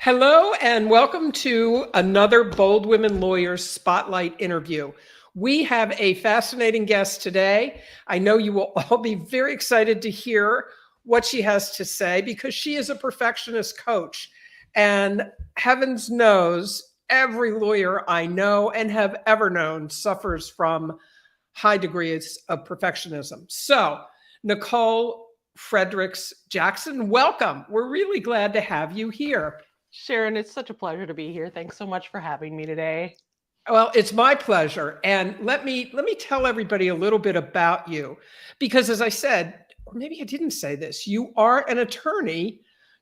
Hello and welcome to another Bold Women Lawyers Spotlight interview. We have a fascinating guest today. I know you will all be very excited to hear what she has to say because she is a perfectionist coach. And heavens knows every lawyer I know and have ever known suffers from high degrees of perfectionism. So, Nicole Fredericks Jackson, welcome. We're really glad to have you here. Sharon, it's such a pleasure to be here. Thanks so much for having me today. Well, it's my pleasure. And let me tell everybody a little bit about you, because as I said, or maybe I didn't say this, you are an attorney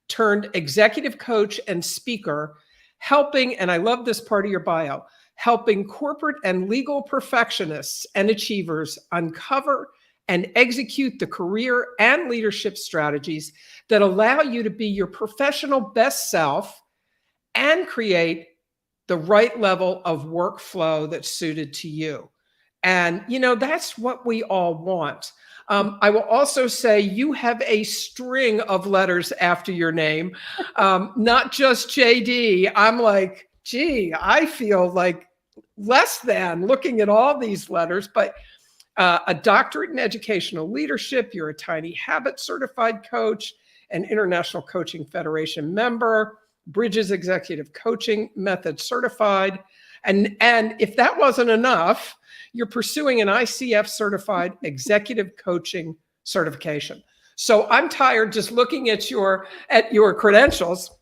turned executive coach and speaker, helping, and I love this part of your bio, helping corporate and legal perfectionists and achievers uncover and execute the career and leadership strategies that allow you to be your professional best self and create the right level of workflow that's suited to you. And, you know, that's what we all want. I will also say you have a string of letters after your name, not just JD. I'm like, gee, I feel like less than looking at all these letters, but a doctorate in educational leadership, you're a Tiny Habit certified coach, an International Coaching Federation member, Bridges Executive Coaching Method certified. And if that wasn't enough, you're pursuing an ICF certified executive coaching certification. So I'm tired just looking at your credentials.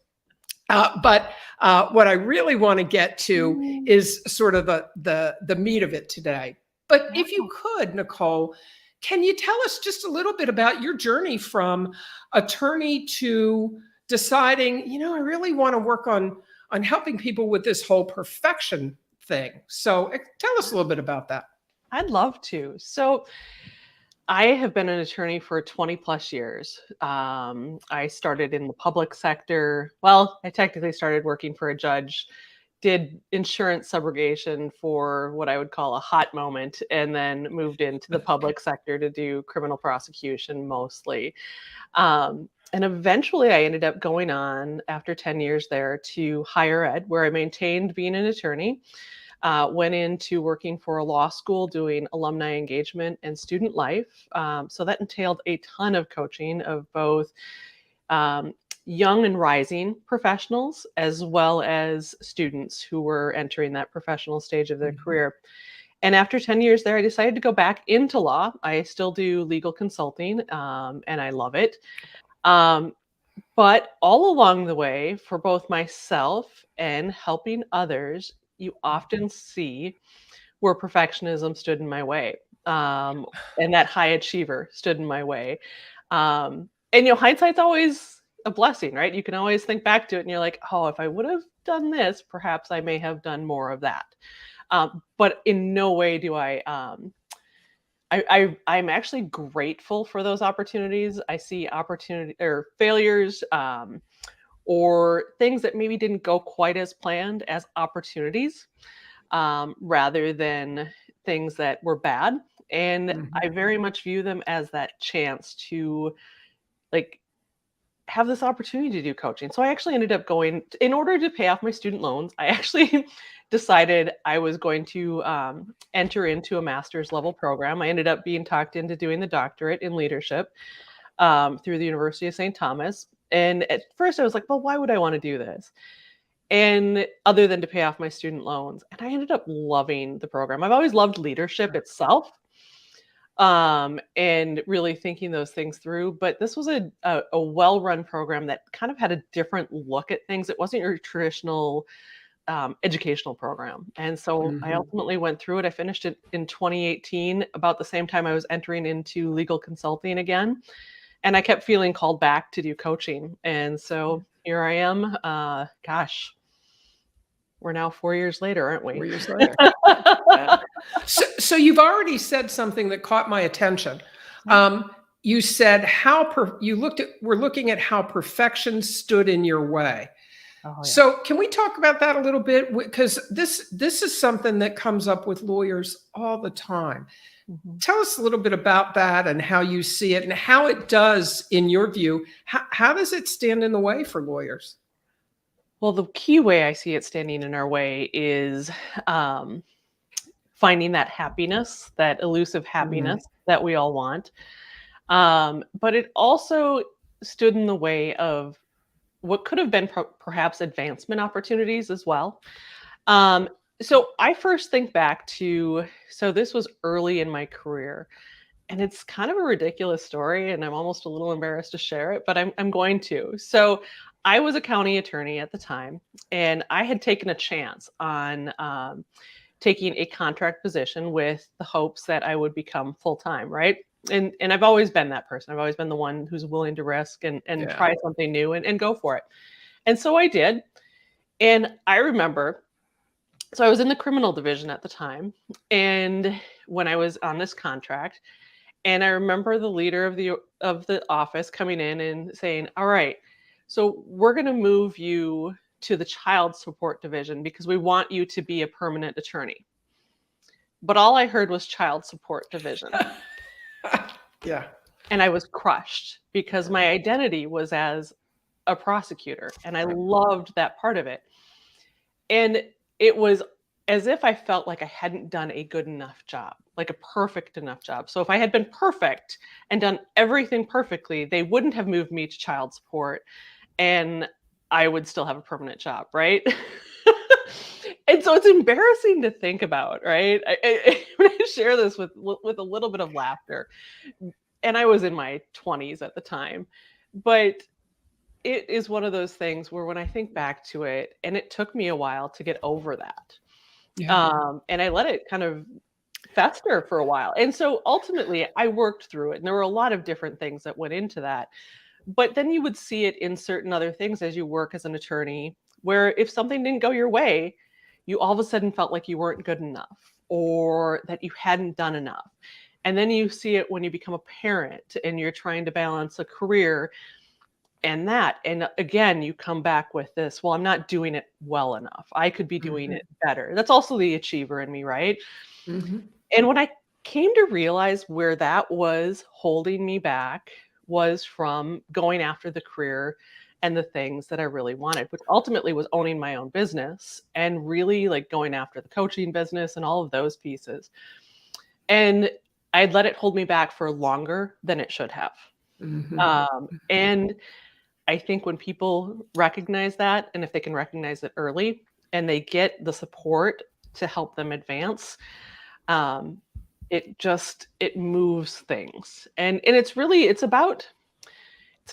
But what I really want to get to is sort of the meat of it today. But if you could, Nicole, can you tell us just a little bit about your journey from attorney to deciding, you know, I really want to work on helping people with this whole perfection thing. So tell us a little bit about that. I'd love to. So I have been an attorney for 20 plus years. I started in the public sector. Well, I technically started working for a judge, did insurance subrogation for what I would call a hot moment, and then moved into the public sector to do criminal prosecution mostly. And eventually I ended up going on after 10 years there to higher ed, where I maintained being an attorney, went into working for a law school doing alumni engagement and student life. So that entailed a ton of coaching of both young and rising professionals, as well as students who were entering that professional stage of their career. And after 10 years there, I decided to go back into law. I still do legal consulting, and I love it. But all along the way, for both myself and helping others, you often see where perfectionism stood in my way, and that high achiever stood in my way. And, you know, hindsight's always a blessing, right? You can always think back to it and you're like, oh, if I would have done this, perhaps I may have done more of that. But in no way do I'm actually grateful for those opportunities. I see opportunity or failures or things that maybe didn't go quite as planned as opportunities rather than things that were bad. And I very much view them as that chance to have this opportunity to do coaching. So I actually ended up going, in order to pay off my student loans, I actually decided I was going to enter into a master's level program. I ended up being talked into doing the doctorate in leadership through the University of St. Thomas. And at first I was like, well, why would I want to do this? And other than to pay off my student loans. And I ended up loving the program. I've always loved leadership itself. And really thinking those things through. But this was a well-run program that kind of had a different look at things. It wasn't your traditional educational program. And so I ultimately went through it. I finished it in 2018, about the same time I was entering into legal consulting again. And I kept feeling called back to do coaching. And so here I am. Gosh, we're now 4 years later, aren't we? 4 years later. So you've already said something that caught my attention. You said we're looking at how perfection stood in your way. Oh, yeah. So can we talk about that a little bit? Because this is something that comes up with lawyers all the time. Tell us a little bit about that and how you see it and how it does, in your view, how does it stand in the way for lawyers? Well, the key way I see it standing in our way is finding that happiness, that elusive happiness that we all want. But it also stood in the way of what could have been perhaps advancement opportunities as well. So I first think back to, so this was early in my career, and it's kind of a ridiculous story, and I'm almost a little embarrassed to share it, but I'm going to. So I was a county attorney at the time, and I had taken a chance on taking a contract position with the hopes that I would become full-time, right? And I've always been that person. I've always been the one who's willing to risk and try something new and go for it. And so I did. And I remember, so I was in the criminal division at the time, and when I was on this contract, and I remember the leader of the office coming in and saying, "All right, so we're going to move you to the child support division because we want you to be a permanent attorney." But all I heard was child support division. Yeah. And I was crushed because my identity was as a prosecutor, and I loved that part of it. And it was as if I felt like I hadn't done a good enough job, like a perfect enough job. So if I had been perfect and done everything perfectly, they wouldn't have moved me to child support, and I would still have a permanent job, right? And so it's embarrassing to think about, right? I share this with a little bit of laughter. And I was in my 20s at the time, but it is one of those things where when I think back to it, and it took me a while to get over that. And I let it kind of fester for a while. And so ultimately I worked through it, and there were a lot of different things that went into that. But then you would see it in certain other things as you work as an attorney, where if something didn't go your way, you all of a sudden felt like you weren't good enough or that you hadn't done enough. And then you see it when you become a parent and you're trying to balance a career and that. And again, you come back with this, well, I'm not doing it well enough. I could be doing it better. That's also the achiever in me, right? And when I came to realize where that was holding me back was from going after the career and the things that I really wanted, which ultimately was owning my own business and really like going after the coaching business and all of those pieces. And I'd let it hold me back for longer than it should have. And I think when people recognize that, and if they can recognize it early and they get the support to help them advance, it moves things. And it's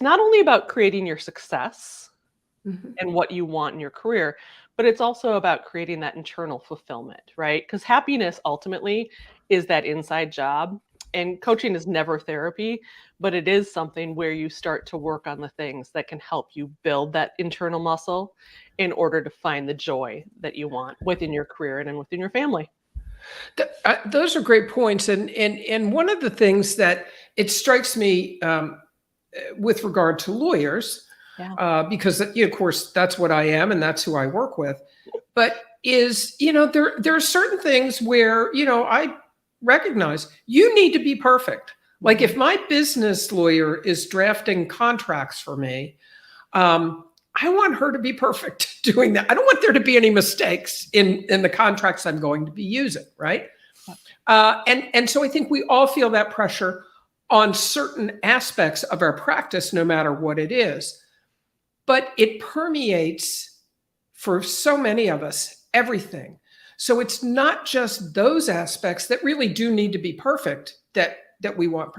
not only about creating your success and what you want in your career, but it's also about creating that internal fulfillment, right? Because happiness ultimately is that inside job. And coaching is never therapy, but it is something where you start to work on the things that can help you build that internal muscle in order to find the joy that you want within your career and within your family. Those are great points. And one of the things that it strikes me with regard to lawyers, because, of course, that's what I am and that's who I work with, but is, there are certain things where, I recognize you need to be perfect. Like if my business lawyer is drafting contracts for me, I want her to be perfect doing that. I don't want there to be any mistakes in the contracts I'm going to be using, right? And so I think we all feel that pressure on certain aspects of our practice, no matter what it is. But it permeates for so many of us, everything. So it's not just those aspects that really do need to be perfect that we want.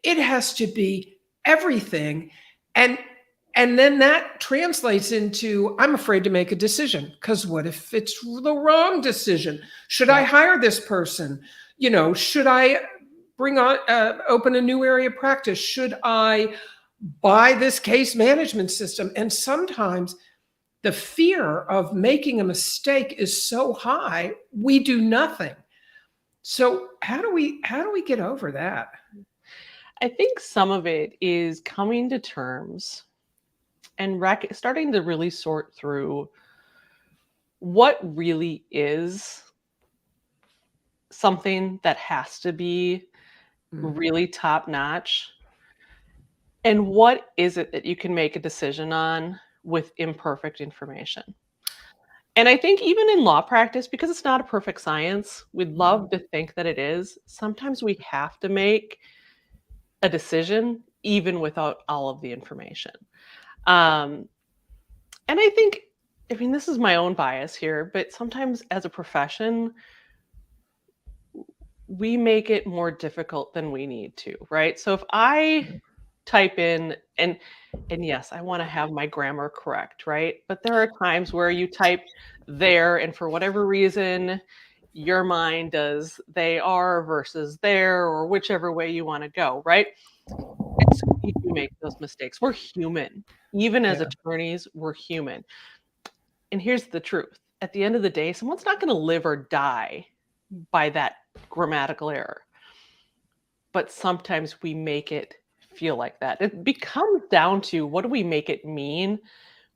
It has to be everything. And then that translates into, I'm afraid to make a decision because what if it's the wrong decision? Should I hire this person? Should I bring on, open a new area of practice? Should I buy this case management system? And sometimes the fear of making a mistake is so high, we do nothing. So how do we get over that? I think some of it is coming to terms and starting to really sort through what really is something that has to be really top notch, and what is it that you can make a decision on with imperfect information. And I think even in law practice, because it's not a perfect science, we'd love to think that it is. Sometimes we have to make a decision even without all of the information. And I think, I mean, this is my own bias here, but sometimes as a profession, we make it more difficult than we need to, right? So if I type in, and yes, I want to have my grammar correct, right? But there are times where you type there, and for whatever reason, your mind does they are versus there, or whichever way you want to go, right? And so we do make those mistakes. We're human. Even as Yeah. attorneys, we're human. And here's the truth. At the end of the day, someone's not going to live or die by that grammatical error. But sometimes we make it feel like that. It becomes down to, what do we make it mean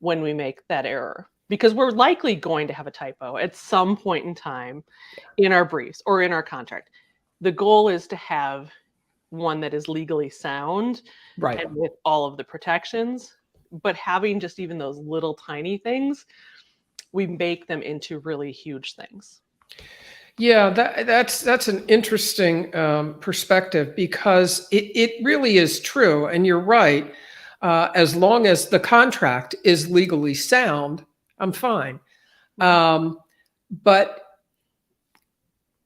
when we make that error? Because we're likely going to have a typo at some point in time in our briefs or in our contract. The goal is to have one that is legally sound, Right. and with all of the protections, but having just even those little tiny things, we make them into really huge things. Yeah, that's an interesting perspective, because it really is true, and you're right. As long as the contract is legally sound, I'm fine. But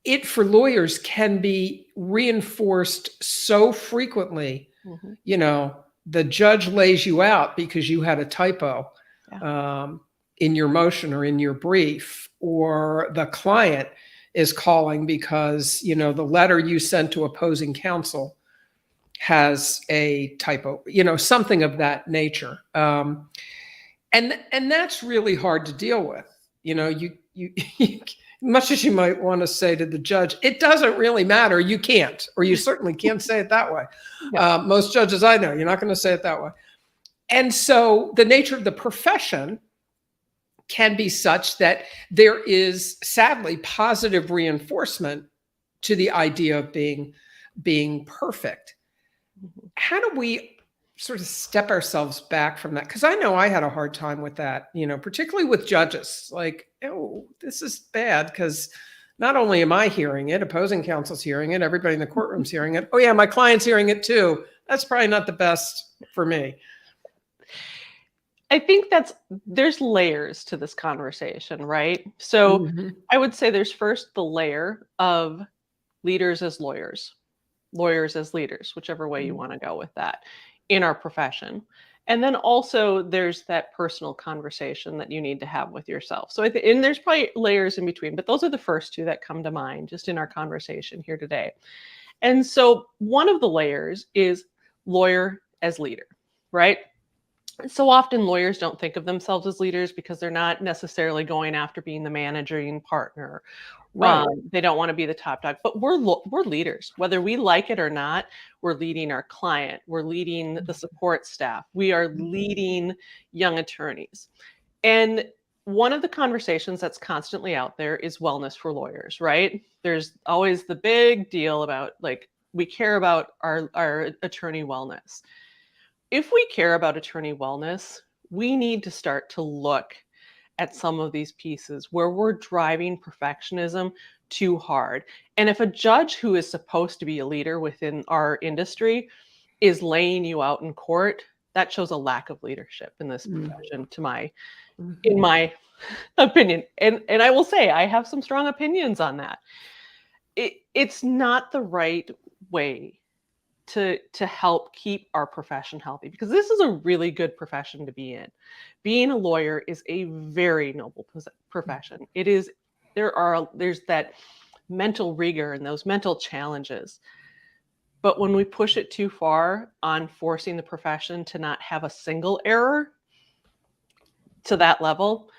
it, for lawyers, can be reinforced so frequently. Mm-hmm. You know, the judge lays you out because you had a typo in your motion or in your brief, or the client is calling because, you know, the letter you sent to opposing counsel has a typo, you know, something of that nature. And that's really hard to deal with. You know, you much as you might want to say to the judge, it doesn't really matter. You can't, or you certainly can't say it that way. Yeah. Most judges I know, you're not going to say it that way. And so the nature of the profession can be such that there is, sadly, positive reinforcement to the idea of being perfect. How do we sort of step ourselves back from that? Because I know I had a hard time with that, you know, particularly with judges. Like, oh, this is bad, because not only am I hearing it, opposing counsel's hearing it, everybody in the courtroom's hearing it. Oh yeah, my client's hearing it too. That's probably not the best for me. I think there's layers to this conversation, right? So I would say there's first the layer of leaders as lawyers, lawyers as leaders, whichever way you want to go with that in our profession. And then also there's that personal conversation that you need to have with yourself. So and there's probably layers in between, but those are the first two that come to mind just in our conversation here today. And so one of the layers is lawyer as leader, right? So often lawyers don't think of themselves as leaders because they're not necessarily going after being the managing partner. Right. They don't want to be the top dog, but we're leaders, whether we like it or not. We're leading our client. We're leading the support staff. We are leading young attorneys. And one of the conversations that's constantly out there is wellness for lawyers, right? There's always the big deal about, like, we care about our attorney wellness. If we care about attorney wellness, we need to start to look at some of these pieces where we're driving perfectionism too hard. And if a judge who is supposed to be a leader within our industry is laying you out in court, that shows a lack of leadership in this profession, in my opinion. And I will say, I have some strong opinions on that. It's not the right way to help keep our profession healthy, because this is a really good profession to be in. Being a lawyer is a very noble profession. It is, there's that mental rigor and those mental challenges. But when we push it too far on forcing the profession to not have a single error to that level,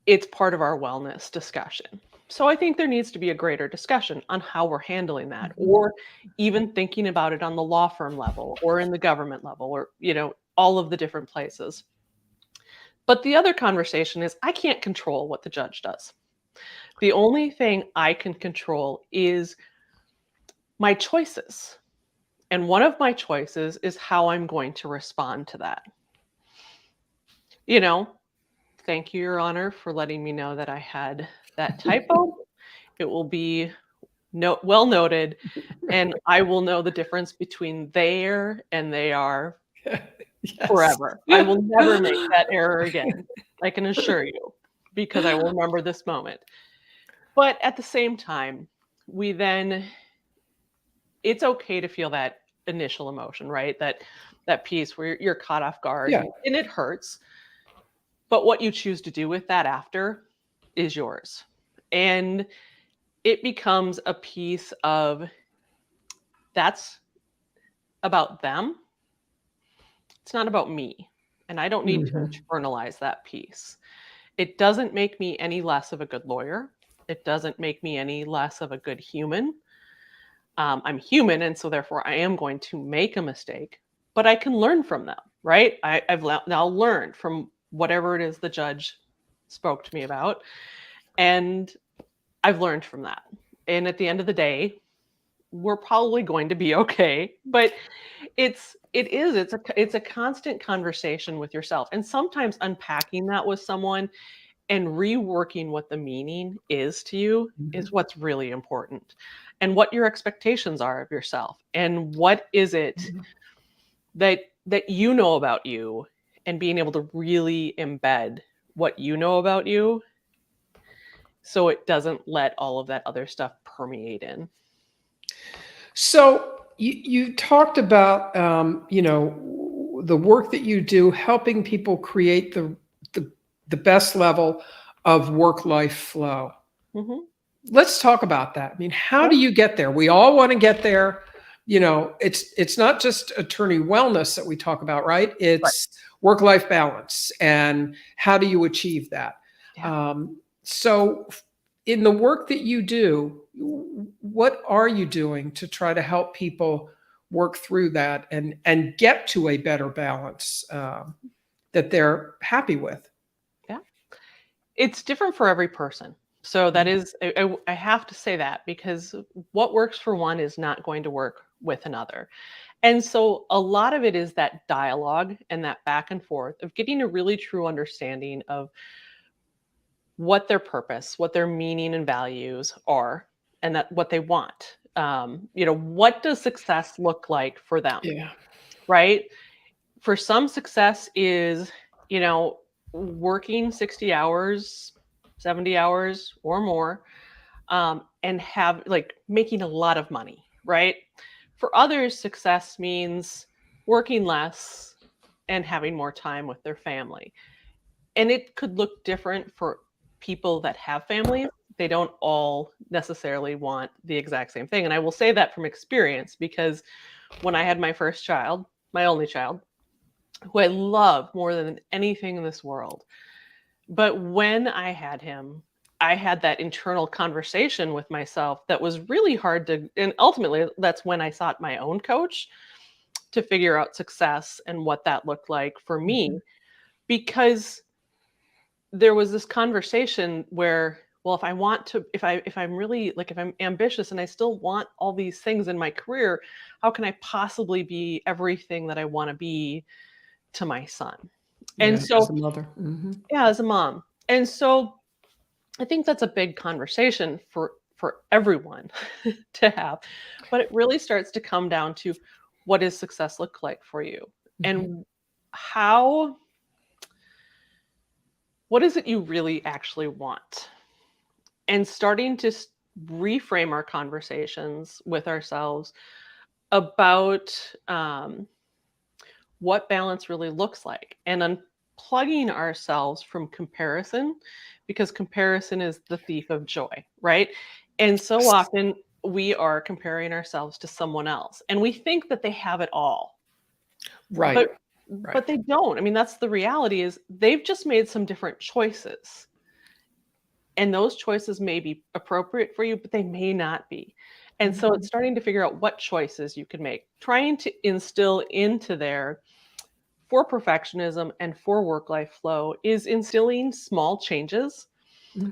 it's part of our wellness discussion. So I think there needs to be a greater discussion on how we're handling that, or even thinking about it on the law firm level or in the government level, or, you know, all of the different places. But the other conversation is, I can't control what the judge does. The only thing I can control is my choices. And one of my choices is how I'm going to respond to that. you know, thank you, Your Honor, for letting me know that I had that typo. It will be well noted, and I will know the difference between there and they are Yes. forever. I will never make that error again. I can assure you, because I will remember this moment. But at the same time, it's okay to feel that initial emotion, right? That piece where you're caught off guard, Yeah. and it hurts. But what you choose to do with that after is yours. And it becomes a piece of that's about them. It's not about me. And I don't need to internalize that piece. It doesn't make me any less of a good lawyer. It doesn't make me any less of a good human. I'm human, and so therefore I am going to make a mistake, but I can learn from them, right? I've now learned from whatever it is the judge spoke to me about, and I've learned from that. And at the end of the day, we're probably going to be okay. But it's a constant conversation with yourself, and sometimes unpacking that with someone and reworking what the meaning is to you is what's really important, and what your expectations are of yourself, and what is it that you know about you, and being able to really embed what you know about you so it doesn't let all of that other stuff permeate in. So you talked about the work that you do, helping people create the best level of work-life flow. Mm-hmm. Let's talk about that. I mean, how do you get there? We all want to get there. It's not just attorney wellness that we talk about, right? It's work-life balance, and how do you achieve that? Yeah. So in the work that you do, what are you doing to try to help people work through that and get to a better balance that they're happy with? Yeah. It's different for every person. So that is, I have to say that, because what works for one is not going to work with another. And so a lot of it is that dialogue and that back and forth of getting a really true understanding of what their purpose, what their meaning and values are, and that what they want. What does success look like for them? Yeah. Right? For some, success is, working 60 hours, 70 hours or more, and have making a lot of money, right? For others, success means working less and having more time with their family. And it could look different for people that have families. They don't all necessarily want the exact same thing. And I will say that from experience, because when I had my first child, my only child, who I love more than anything in this world, but when I had him, I had that internal conversation with myself that was really hard to, and ultimately that's when I sought my own coach to figure out success and what that looked like for me, because there was this conversation where, well, if I'm ambitious and I still want all these things in my career, how can I possibly be everything that I want to be to my son? And so, as a mother. yeah, as a mom. And so I think that's a big conversation for everyone to have. But it really starts to come down to, what does success look like for you? And what is it you really actually want? And starting to reframe our conversations with ourselves about what balance really looks like, and unplugging ourselves from comparison, because comparison is the thief of joy, right? And so often we are comparing ourselves to someone else, and we think that they have it all. Right. But they don't. I mean, that's the reality, is they've just made some different choices. And those choices may be appropriate for you, but they may not be. And so it's starting to figure out what choices you can make, trying to instill into there, for perfectionism and for work-life flow, is instilling small changes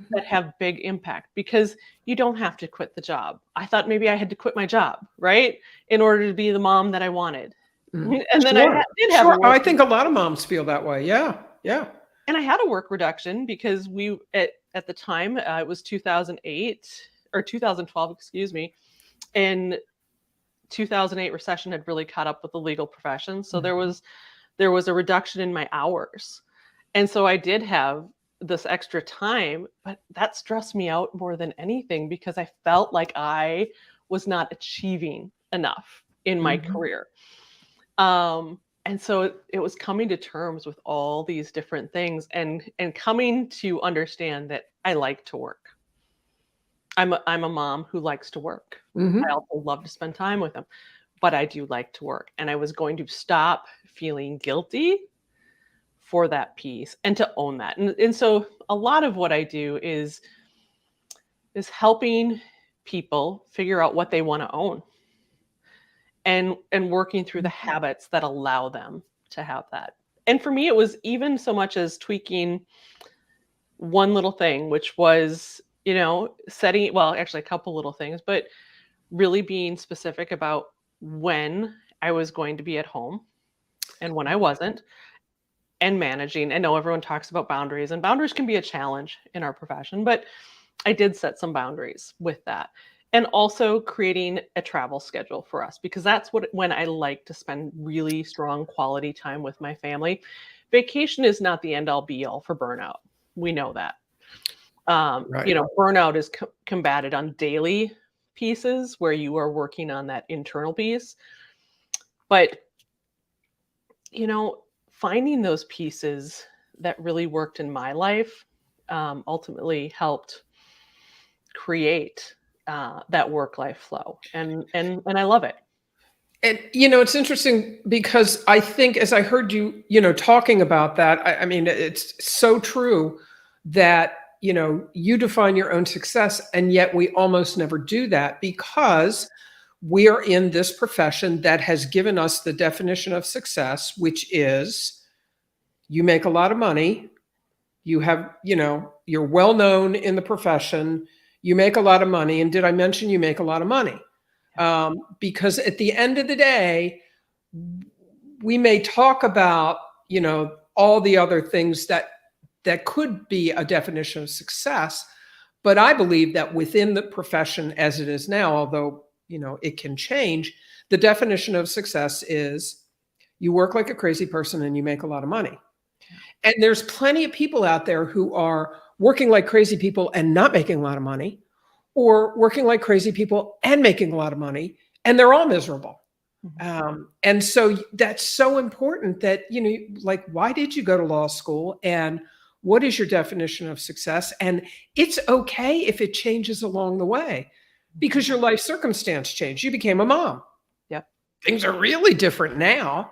that have big impact, because you don't have to quit the job. I thought maybe I had to quit my job, right, in order to be the mom that I wanted. And then I did have I think a lot of moms feel that way. Yeah. Yeah. And I had a work reduction because we, at the time, it was 2008 or 2012, excuse me. And 2008 recession had really caught up with the legal profession. So there was a reduction in my hours. And so I did have this extra time, but that stressed me out more than anything because I felt like I was not achieving enough in my career. And so it was coming to terms with all these different things and coming to understand that I like to work. I'm a mom who likes to work. I also love to spend time with them, but I do like to work. And I was going to stop feeling guilty for that piece and to own that. And so a lot of what I do is helping people figure out what they want to own and working through the habits that allow them to have that. And for me, it was even so much as tweaking one little thing, which was, setting, well, actually a couple little things, but really being specific about when I was going to be at home and when I wasn't, and managing. I know everyone talks about boundaries, and boundaries can be a challenge in our profession, but I did set some boundaries with that. And also creating a travel schedule for us, because that's when I like to spend really strong quality time with my family. Vacation is not the end all be all for burnout. We know that. Burnout is combated on daily pieces where you are working on that internal piece. But, finding those pieces that really worked in my life ultimately helped create that work-life flow. And I love it. And, it's interesting because I think as I heard you, talking about that, I mean, it's so true that, you define your own success, and yet we almost never do that because we are in this profession that has given us the definition of success, which is you make a lot of money, you have, you're well known in the profession, you make a lot of money. And did I mention you make a lot of money? Because at the end of the day, we may talk about, all the other things that could be a definition of success. But I believe that within the profession as it is now, although, it can change, the definition of success is you work like a crazy person and you make a lot of money. And there's plenty of people out there who are working like crazy people and not making a lot of money, or working like crazy people and making a lot of money, and they're all miserable. And so that's so important that, like, why did you go to law school, and what is your definition of success? And it's okay if it changes along the way because your life circumstance changed. You became a mom. Yep. Things are really different now.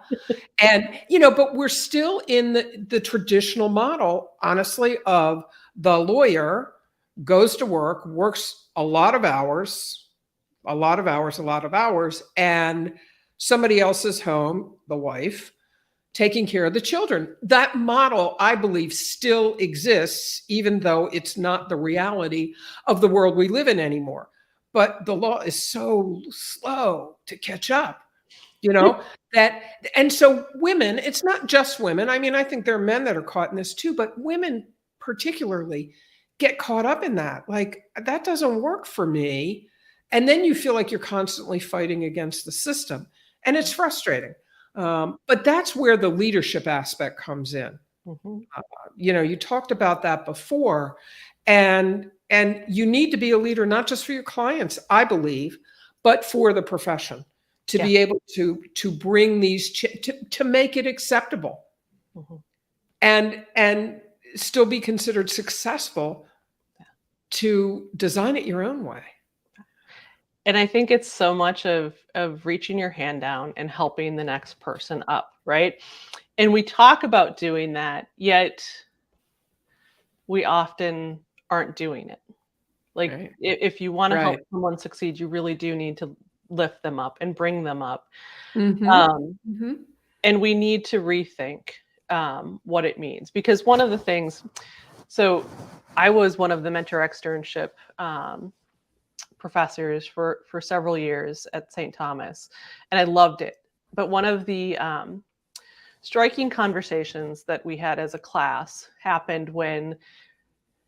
And, but we're still in the traditional model, honestly, of the lawyer goes to work, works a lot of hours, and somebody else is home, the wife, taking care of the children. That model, I believe, still exists, even though it's not the reality of the world we live in anymore. But the law is so slow to catch up, and so women, it's not just women. I mean, I think there are men that are caught in this too, but women particularly get caught up in that. Like, that doesn't work for me. And then you feel like you're constantly fighting against the system, and it's frustrating. But that's where the leadership aspect comes in. You talked about that before, and you need to be a leader, not just for your clients, I believe, but for the profession, to be able to bring these, to make it acceptable and still be considered successful, to design it your own way. And I think it's so much of reaching your hand down and helping the next person up, right? And we talk about doing that, yet we often aren't doing it. Like, if you want to help someone succeed, you really do need to lift them up and bring them up. And we need to rethink what it means, because one of the things, so I was one of the mentor externship professors for several years at St. Thomas, and I loved it. But one of the striking conversations that we had as a class happened when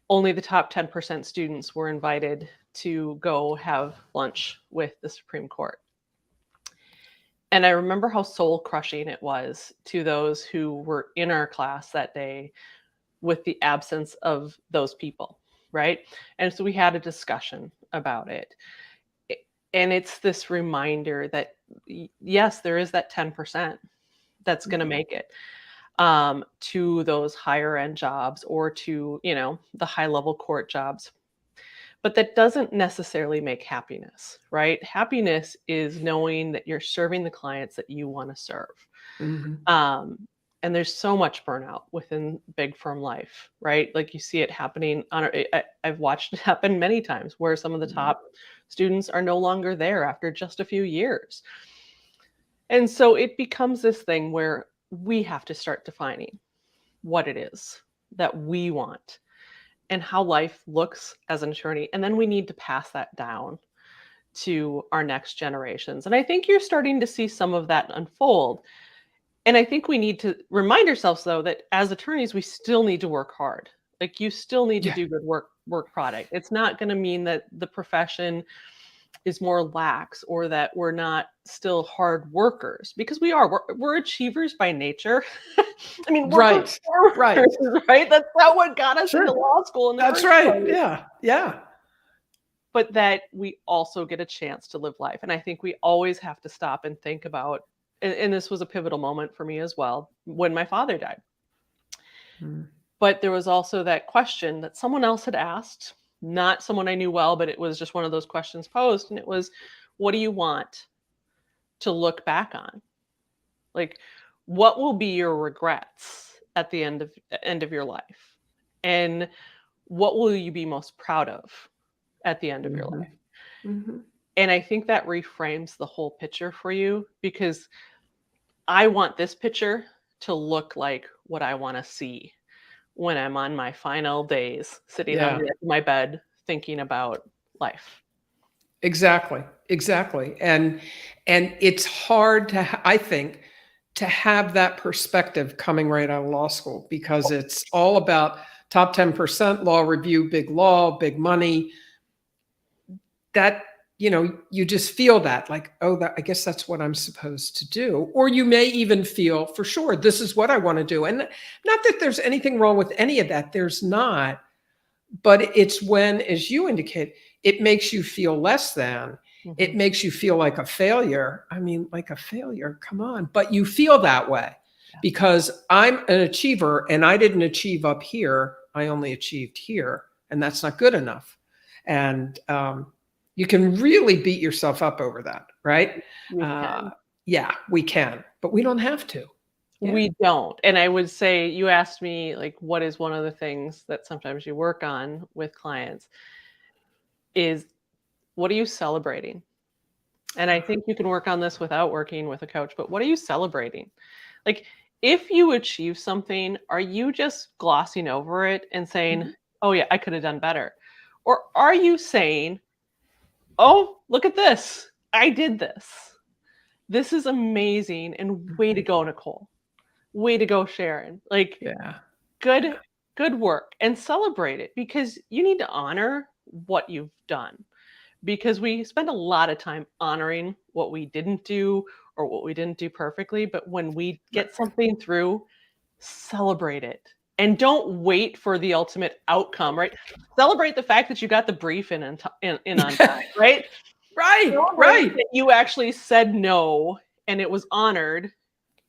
only the top 10% students were invited to go have lunch with the Supreme Court. And I remember how soul crushing it was to those who were in our class that day with the absence of those people, right? And so we had a discussion about it. And it's this reminder that, yes, there is that 10% that's going to make it to those higher end jobs or to, the high level court jobs. But that doesn't necessarily make happiness, right? Happiness is knowing that you're serving the clients that you want to serve. And there's so much burnout within big firm life, right? Like you see it happening I've watched it happen many times where some of the top students are no longer there after just a few years. And so it becomes this thing where we have to start defining what it is that we want and how life looks as an attorney. And then we need to pass that down to our next generations. And I think you're starting to see some of that unfold. And I think we need to remind ourselves, though, that as attorneys, we still need to work hard. Like you still need to do good work product. It's not going to mean that the profession is more lax or that we're not still hard workers, because we are. We're achievers by nature. I mean, right. That's not what got us into law school. That's right. Yeah. But that we also get a chance to live life. And I think we always have to stop and think about, and this was a pivotal moment for me as well, when my father died. But there was also that question that someone else had asked, not someone I knew well, but it was just one of those questions posed. And it was, what do you want to look back on? Like, what will be your regrets at the end of your life? And what will you be most proud of at the end of your life? And I think that reframes the whole picture for you, because I want this picture to look like what I want to see when I'm on my final days, sitting on the edge of my bed, thinking about life. Exactly. And it's hard I think, to have that perspective coming right out of law school, because it's all about top 10%, law review, big law, big money. That, you just feel that like, oh, I guess that's what I'm supposed to do. Or you may even feel, for sure, this is what I want to do. And not that there's anything wrong with any of that. There's not. But it's when, as you indicate, it makes you feel less than. It makes you feel like a failure. I mean, like a failure, come on. But you feel that way because I'm an achiever and I didn't achieve up here. I only achieved here. And that's not good enough. And you can really beat yourself up over that, right? We can, but we don't have to. We don't. And I would say, you asked me, like, what is one of the things that sometimes you work on with clients is, what are you celebrating? And I think you can work on this without working with a coach, but what are you celebrating? Like, if you achieve something, are you just glossing over it and saying, oh yeah, I could have done better? Or are you saying, oh, look at this. I did this. This is amazing. And way to go, Nicole. Way to go, Sharon. Like, good work, and celebrate it, because you need to honor what you've done, because we spend a lot of time honoring what we didn't do or what we didn't do perfectly. But when we get something through, celebrate it. And don't wait for the ultimate outcome, right? Celebrate the fact that you got the brief in on time, right? Right. That you actually said no and it was honored,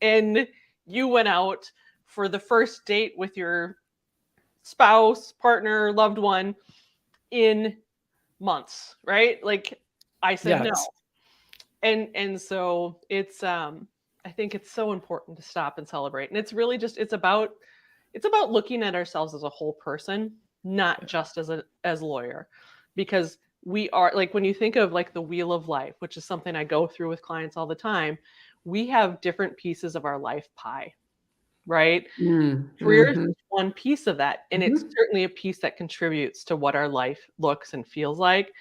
and you went out for the first date with your spouse, partner, loved one in months, right? Like, I said no. And so it's I think it's so important to stop and celebrate. And it's really just it's about looking at ourselves as a whole person, not just as a lawyer, because we are, like, when you think of like the wheel of life, which is something I go through with clients all the time, we have different pieces of our life pie, right? Career is one piece of that. And it's certainly a piece that contributes to what our life looks and feels like.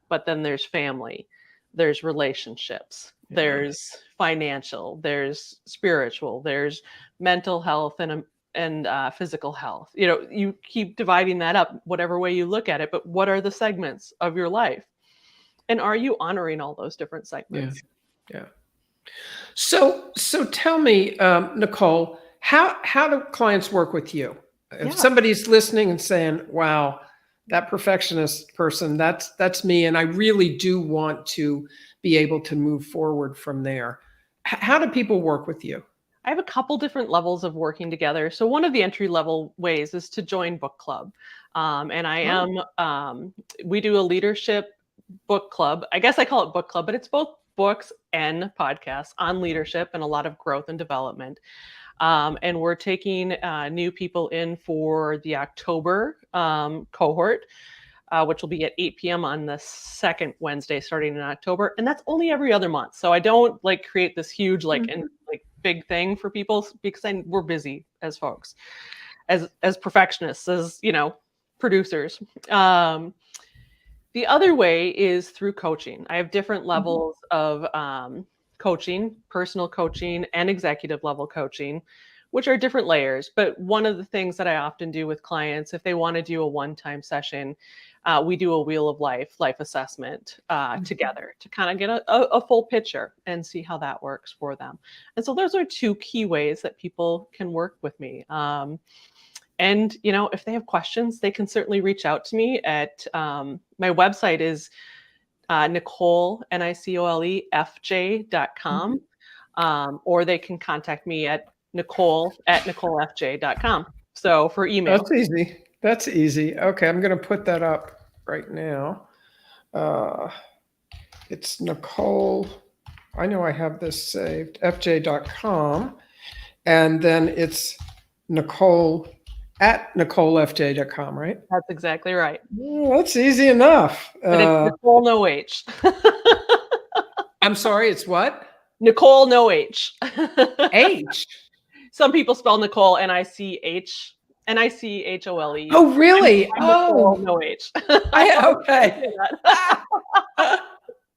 But then there's family, there's relationships, there's financial, there's spiritual, there's mental health and physical health. You know, you keep dividing that up, whatever way you look at it, but what are the segments of your life? And are you honoring all those different segments? Yeah. So tell me, Nicole, how do clients work with you? If somebody's listening and saying, wow, that perfectionist person, that's me, and I really do want to be able to move forward from there. How do people work with you? I have a couple different levels of working together. So one of the entry level ways is to join book club. And we do a leadership book club. I guess I call it book club, but it's both books and podcasts on leadership and a lot of growth and development. And we're taking new people in for the October cohort, which will be at 8 p.m. on the second Wednesday starting in October. And that's only every other month. So I don't like create this huge big thing for people because we're busy as folks, as perfectionists, as, you know, producers. The other way is through coaching. I have different levels of coaching, personal coaching and executive level coaching, which are different layers. But one of the things that I often do with clients, if they want to do a one-time session, we do a wheel of life assessment together to kind of get a full picture and see how that works for them. And so those are two key ways that people can work with me. And, you know, if they have questions, they can certainly reach out to me at my website is Nicole, NICOLEFJ.com, or they can contact me at Nicole@NicoleFJ.com. So for email. That's easy. That's easy. Okay, I'm going to put that up right now. It's Nicole. I know I have this saved, FJ.com. And then it's Nicole at NicoleFJ.com, right? That's exactly right. Well, that's easy enough. But it's Nicole, no H. I'm sorry, it's what? Nicole, no H. H? Some people spell Nicole Nichole. Oh, really? I'm Nicole, no H. Okay.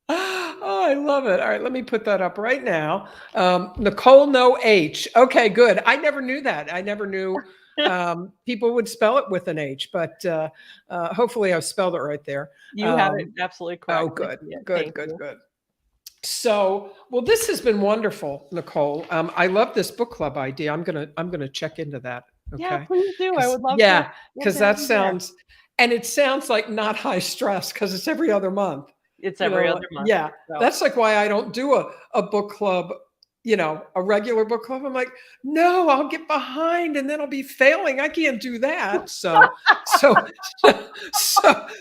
Oh, I love it. All right, let me put that up right now. Nicole, no H. Okay, good. I never knew that. I never knew people would spell it with an H, but hopefully I've spelled it right there. You have it absolutely correct. Oh, good. Good. So, well, this has been wonderful, Nicole. I love this book club idea. I'm gonna check into that. Okay. Yeah, please do. I would love to. Yeah, because that sounds, and it sounds like not high stress because it's every other month. It's every other month. Yeah, so that's like why I don't do a book club, you know, a regular book club. I'm like, no, I'll get behind and then I'll be failing. I can't do that. So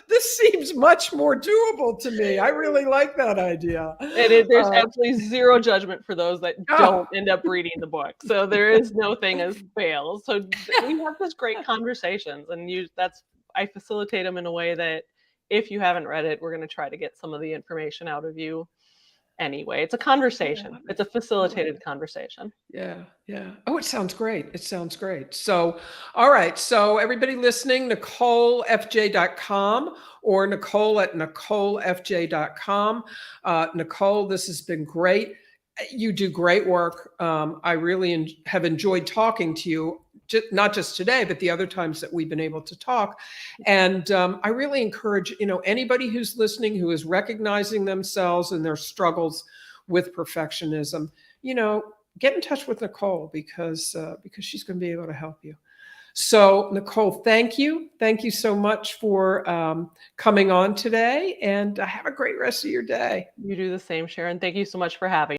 this seems much more doable to me. I really like that idea. There's absolutely zero judgment for those that don't end up reading the book. So there is no thing as fails. So we have this great conversations, and I facilitate them in a way that if you haven't read it, we're going to try to get some of the information out of you anyway. It's a conversation. It's a facilitated conversation. Yeah. Oh, it sounds great. So, all right. So everybody listening, NicoleFJ.com or Nicole@NicoleFJ.com. Nicole, this has been great. You do great work. I really have enjoyed talking to you, not just today, but the other times that we've been able to talk. And I really encourage, you know, anybody who's listening, who is recognizing themselves and their struggles with perfectionism, you know, get in touch with Nicole because she's going to be able to help you. So, Nicole, thank you. Thank you so much for coming on today, and have a great rest of your day. You do the same, Sharon. Thank you so much for having me.